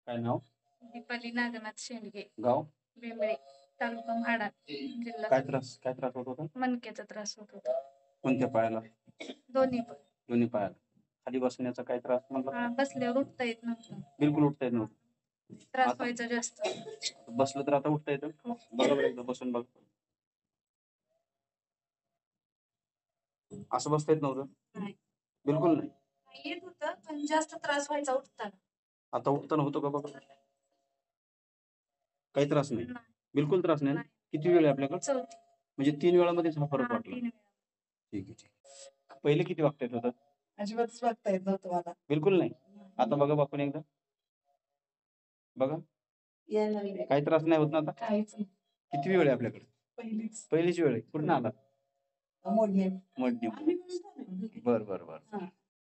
काय नाव? दीपाली नागनाथ शेंडगे, गाव? बेंबळे, तालुका म्हाडा, जिल्हा काय त्रास होत होता? मणक्याचा त्रास होत होता. कोणत्या पायाला? दोन्ही पण. दोन्ही पायाला. खाली बसण्याचा काय त्रास म्हणला? बसल्यावर उठता येत नव्हतं. बिलकुल उठता येत नव्हतं. त्रास व्हायचा जास्त. बसलं तर आता उठता येतं? बघा बरं एकदा बसून बघ. असं बसता येत नव्हतं? नाही. बिलकुल नाही. येत होतं पण जास्त त्रास व्हायचा उठताना. आता उठताना होतो का बघा? काही त्रास नाही. बिलकुल त्रास नाही. किती वेळ आहे आपल्याकडे? चौथी. म्हणजे 3 वेळामध्येच हा फरक वाटला. ठीक आहे. पहिले किती वागता येत होतं? अजिबातच वागता येत नव्हतं मला. बिलकुल नाही. आता बघा बापून एकदा बघा. काही त्रास नाही होत ना आता? काहीच नाही. किती वेळ आहे आपल्याकडे? पहिलीच वेळ आहे. कुठून आला? मोडणी. बर बर बर.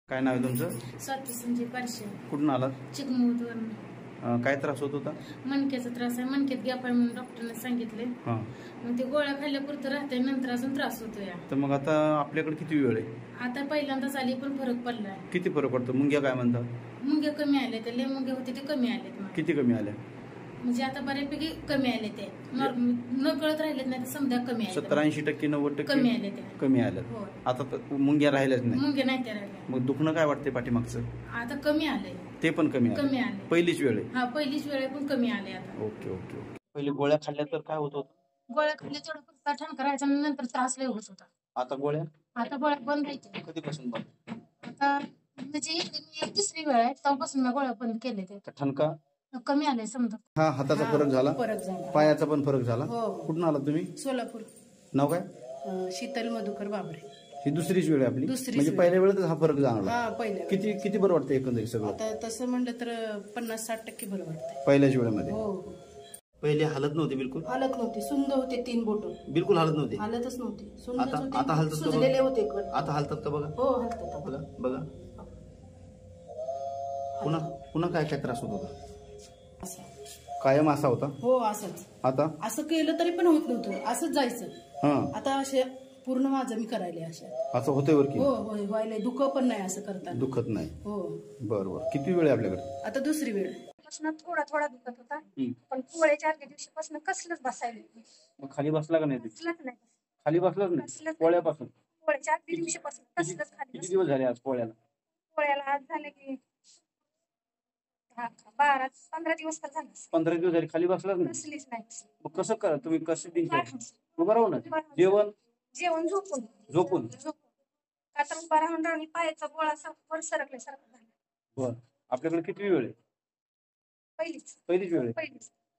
काय नाव आहे तुमचं? स्वाती संजय पारशे. कुठून आलात? चिकमूळवरून. काय त्रास होत होता? मणक्याचा त्रास आहे. मणक्यात गॅप आहे म्हणून डॉक्टरने सांगितले. मग ते गोळ्या खाल्ल्यापुरतं राहते, नंतर अजून त्रास होतो या. तर मग आता आपल्याकडे किती वेळ आहे? आता पहिल्यांदाच आली पण फरक पडलाय. किती फरक पडतो? मुंग्या काय म्हणतात? मुंग्या कमी आले, ते लय मुंग्या होते ते कमी आले. किती कमी आल्या? म्हणजे आता बऱ्यापैकी कमी आले ते. न कळत राहिलेत नाही तर समजा कमी आले. 70-80% 90% कमी आले ते. कमी आले. आता मुंग्या राहिल्याच नाही. मुंग्या नाही त्या राहिल्या. मग दुखणं काय वाटते पाठीमागचं? आता कमी आलंय. ते पण कमी आले. पहिलीच वेळ आहे? हा पहिलीच वेळ आहे पण कमी आले आता. Okay okay okay. पहिले गोळ्या खाल्ल्या तर काय होत होतं? गोळ्या खाल्ल्या तेवढं फक्त ठण करायचं आणि नंतर त्रास लय होत होता. आता गोळ्या? आता गोळ्या बंद आहेत. कधीपासून बंद? आता म्हणजे मी तिसरी वेळ आहे तेव्हापासून मी गोळ्या बंद केले. ते ठणका कमी आले समजा. हा हाताचा फरक झाला, पायाचा पण फरक झाला. कुठून आला तुम्ही? सोलापूर. नाव काय? शीतल मधुकर बाबरे. ही दुसरीच वेळ आहे आपली? म्हणजे पहिल्या वेळेतच हा फरक जाणवला? किती बरं वाटतं एकंदरीत सगळं? आता तसं म्हणलं तर 50-60% बरं वाटतं पहिल्याच वेळेमध्ये. हो. पहिले हालत नव्हती? बिलकुल हालत नव्हती. सुंद होते 3 बोट. बिलकुल हालत नव्हती? हालतच नव्हती. आता हालतात सुजलेले होते. आता हालतात का बघा? हो हालतात. बघा बघा. पुन्हा काय त्रास होत होता? कायम असा होता? हो असंच. आता असं केलं तरी पण होत नव्हतं, असंच जायचं. आता असे पूर्ण माझं मी करायला असं होतंय वर की? हो व्हायला. दुःख पण नाही असं करताना. दुखत नाही? हो. बरोबर. किती वेळ आहे आपल्याकडे? आता दुसरी वेळ. थोडा दुखत होता पण पोळ्याच्या आदल्या दिवशीपासून कसलंच बसायला. खाली बसला का नाही? नाही. खाली बसलाच नाही पोळ्यापासून? पोळ्याच्या आदल्या दिवशीपासून कसलंच खाली. किती दिवस झाले आज पोळ्याला? पोळ्याला आज झाले की 12-15 दिवस तर झाले. 15 दिवस झाले खाली बसलाच नाही? बसलीच नाही. मग कसं करा तुम्ही? कसं दिनचर्या? उभं राहू ना? जेवण झोपून का तर उभा राहून राहून पायाचा गोळा वर सरकल्यासारखं झालं. बर. आपल्याकडे किती वेळ आहे? पहिलीच वेळ आहे.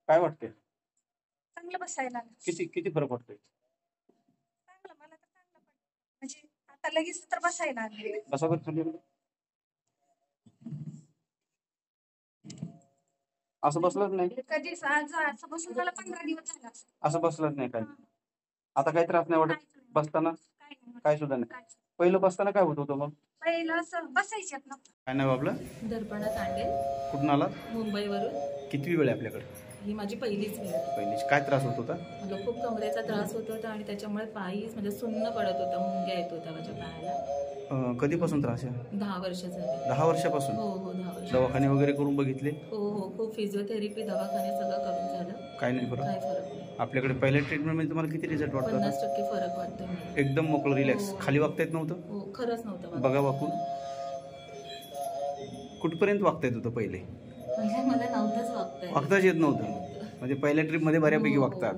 काय वाटतंय? चांगलं बसायला. किती फरक वाटतोय? चांगलं. मला तर चांगलं पडतं. म्हणजे आता लगेच तर बसायला. बसा बरं खाली. असं बसलंच नाही कधी? असं बसून मला 15 दिवस झाला. असं बसलंच नाही काय? आता काही त्रास नाही वाटत बसताना? काय सुद्धा नाही. पहिलं बसताना काय होत होतं? मग पहिलं असं बसायच्यात ना. काय नाव आपलं? दर्पणा तांडे. कुठून आला? मुंबईवरून. किती वेळ आहे आपल्याकडे? ही माझी पहिलीच वेळ. पहिलीच. काय त्रास होत होता? मला खूप कमरेचा त्रास होत होता आणि त्याच्यामुळे पायीच म्हणजे सुन्न पडत होता, मुंग्या येत होत्या माझ्या पायाला. कधीपासून त्रास आहे? 10 वर्ष झाले. 10 वर्षापासून? हो 10 वर्ष. दवाखाने वगैरे करून बघितले? हो खूप फिजिओथेरपी दवाखाने सगळं करून झालं. काय नाही फरक? काय फरक नाही. आपल्याकडे पहिल्या ट्रीटमेंट मध्ये तुम्हाला किती रिझल्ट वाटतो? 50% फरक वाटतो. एकदम मोकळं रिलॅक्स. खाली वागता येत नव्हतं? हो खरंच नव्हतं. बघा वाकून. कुठपर्यंत वागता येत होतं पहिले? म्हणजे मला नव्हतंच वागता येत नव्हतं. म्हणजे पहिल्या ट्रीप मध्ये बऱ्यापैकी वागतात.